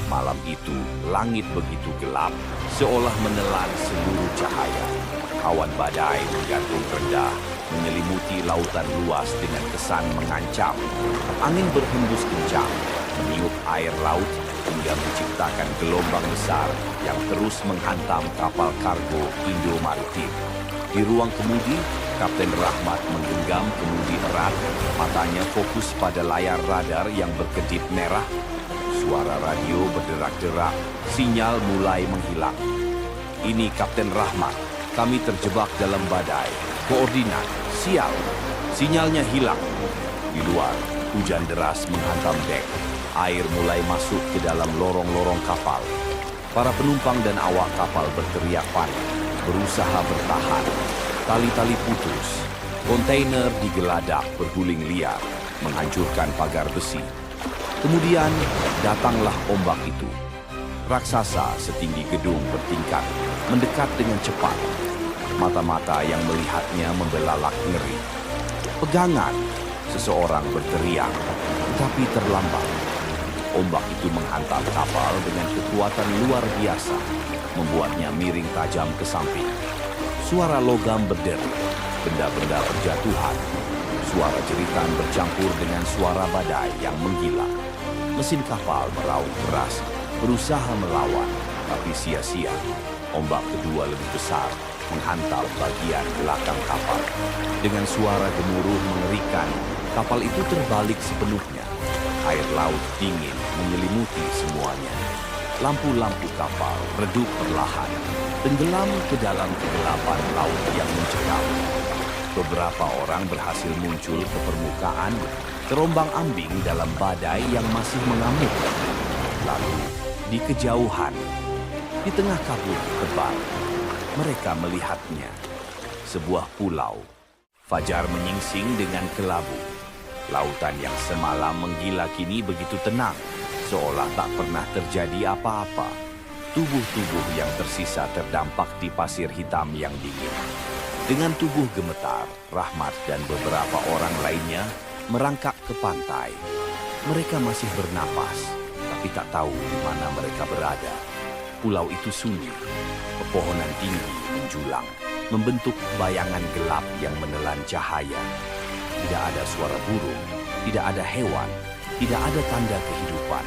Malam itu, langit begitu gelap, seolah menelan seluruh cahaya. Awan badai menggantung rendah, menyelimuti lautan luas dengan kesan mengancam. Angin berhembus kencang, meniup air laut hingga menciptakan gelombang besar yang terus menghantam kapal kargo Indo-Maritim. Di ruang kemudi, Kapten Rahmat menggenggam kemudi erat, matanya fokus pada layar radar yang berkedip merah. Suara radio berderak-derak, sinyal mulai menghilang. Ini Kapten Rahmat, kami terjebak dalam badai. Koordinat, sial. Sinyalnya hilang. Di luar, hujan deras menghantam dek. Air mulai masuk ke dalam lorong-lorong kapal. Para penumpang dan awak kapal berteriak panik, berusaha bertahan. Tali-tali putus. Kontainer digeladak berguling liar, menghancurkan pagar besi. Kemudian datanglah ombak itu. Raksasa setinggi gedung bertingkat, mendekat dengan cepat. Mata-mata yang melihatnya membelalak ngeri. Pegangan, seseorang berteriak, tapi terlambat. Ombak itu menghantam kapal dengan kekuatan luar biasa, membuatnya miring tajam ke samping. Suara logam berderu, benda-benda berjatuhan. Suara jeritan bercampur dengan suara badai yang menggila. Mesin kapal meraung keras, berusaha melawan, tapi sia-sia. Ombak kedua lebih besar, menghantam bagian belakang kapal. Dengan suara gemuruh mengerikan, kapal itu terbalik sepenuhnya. Air laut dingin menyelimuti semuanya. Lampu-lampu kapal redup perlahan, tenggelam ke dalam kegelapan laut yang mencekam. Beberapa orang berhasil muncul ke permukaan, terombang-ambing dalam badai yang masih mengamuk. Lalu, di kejauhan, di tengah kabut tebal, mereka melihatnya. Sebuah pulau. Fajar menyingsing dengan kelabu. Lautan yang semalam menggila kini begitu tenang, seolah tak pernah terjadi apa-apa. Tubuh-tubuh yang tersisa terdampak di pasir hitam yang dingin. Dengan tubuh gemetar, Rahmat dan beberapa orang lainnya merangkak ke pantai. Mereka masih bernapas, tapi tak tahu di mana mereka berada. Pulau itu sunyi, pepohonan tinggi menjulang, membentuk bayangan gelap yang menelan cahaya. Tidak ada suara burung, tidak ada hewan, tidak ada tanda kehidupan.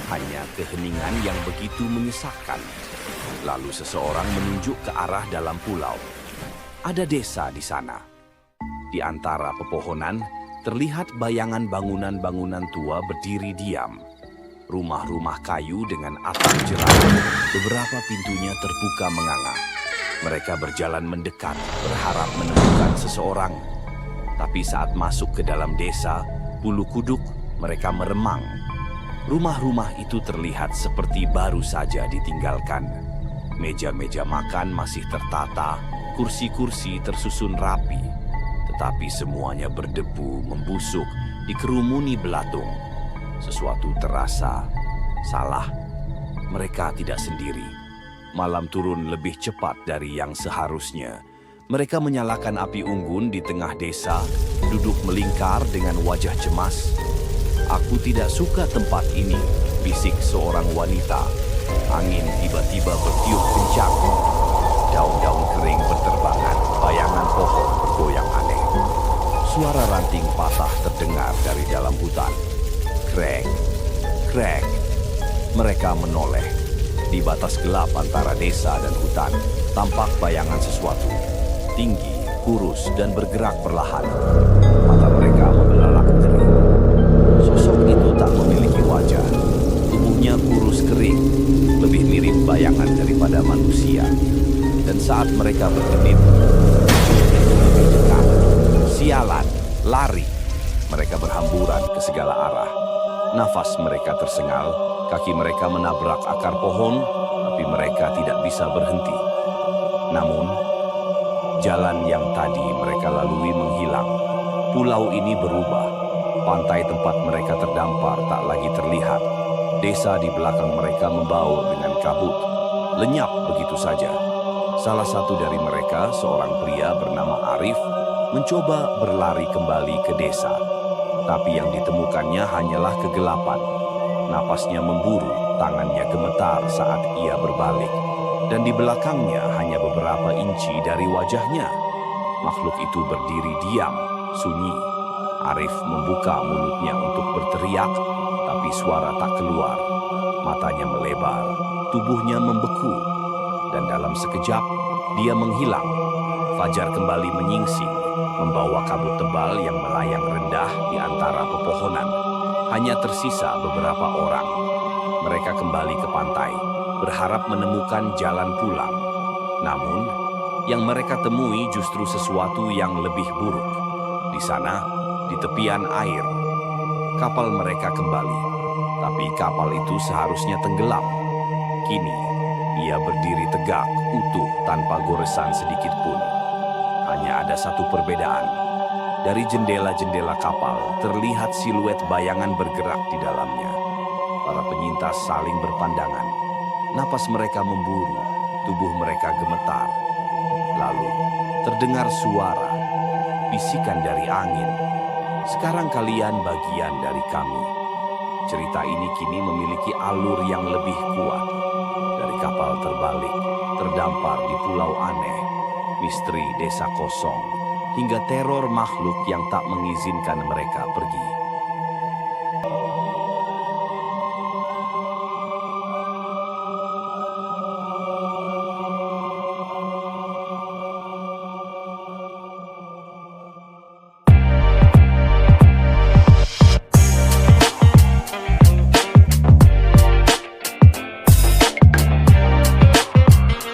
Hanya keheningan yang begitu menyesakkan. Lalu seseorang menunjuk ke arah dalam pulau. Ada desa di sana. Di antara pepohonan, terlihat bayangan bangunan-bangunan tua berdiri diam. Rumah-rumah kayu dengan atap jerak, beberapa pintunya terbuka menganga. Mereka berjalan mendekat, berharap menemukan seseorang. Tapi saat masuk ke dalam desa, bulu kuduk, mereka meremang. Rumah-rumah itu terlihat seperti baru saja ditinggalkan. Meja-meja makan masih tertata, kursi-kursi tersusun rapi. Tetapi semuanya berdebu, membusuk, dikerumuni belatung. Sesuatu terasa salah. Mereka tidak sendiri. Malam turun lebih cepat dari yang seharusnya. Mereka menyalakan api unggun di tengah desa, duduk melingkar dengan wajah cemas. "Aku tidak suka tempat ini," bisik seorang wanita. Angin tiba-tiba bertiup kencang. Daun-daun kering berterbangan, bayangan pohon bergoyang aneh. Suara ranting patah terdengar dari dalam hutan. Krek, krek. Mereka menoleh. Di batas gelap antara desa dan hutan, tampak bayangan sesuatu. Tinggi, kurus, dan bergerak perlahan. Mata mereka membelalak ngeri. Sosok itu tak memiliki wajah. Tubuhnya kurus kering, lebih mirip bayangan daripada manusia. Dan saat mereka berkedip, lebih dekat. Sialan, lari. Mereka berhamburan ke segala arah. Nafas mereka tersengal, kaki mereka menabrak akar pohon, tapi mereka tidak bisa berhenti. Namun, jalan yang tadi mereka lalui menghilang. Pulau ini berubah. Pantai tempat mereka terdampar tak lagi terlihat. Desa di belakang mereka membaur dengan kabut. Lenyap begitu saja. Salah satu dari mereka, seorang pria bernama Arif, mencoba berlari kembali ke desa. Tapi yang ditemukannya hanyalah kegelapan. Napasnya memburu, tangan gemetar saat ia berbalik, dan di belakangnya hanya beberapa inci dari wajahnya. Makhluk itu berdiri diam, sunyi. Arif membuka mulutnya untuk berteriak, tapi suara tak keluar. Matanya melebar, tubuhnya membeku, dan dalam sekejap dia menghilang. Fajar kembali menyingsing, membawa kabut tebal yang melayang rendah di antara pepohonan. Hanya tersisa beberapa orang. Mereka kembali ke pantai, berharap menemukan jalan pulang. Namun, yang mereka temui justru sesuatu yang lebih buruk. Di sana, di tepian air, kapal mereka kembali. Tapi kapal itu seharusnya tenggelam. Kini, ia berdiri tegak, utuh, tanpa goresan sedikit pun. Hanya ada satu perbedaan. Dari jendela-jendela kapal, terlihat siluet bayangan bergerak di dalamnya. Para penyintas saling berpandangan. Napas mereka memburu, tubuh mereka gemetar. Lalu, terdengar suara, bisikan dari angin. Sekarang kalian bagian dari kami. Cerita ini kini memiliki alur yang lebih kuat. Dari kapal terbalik, terdampar di pulau aneh, misteri desa kosong, hingga teror makhluk yang tak mengizinkan mereka pergi.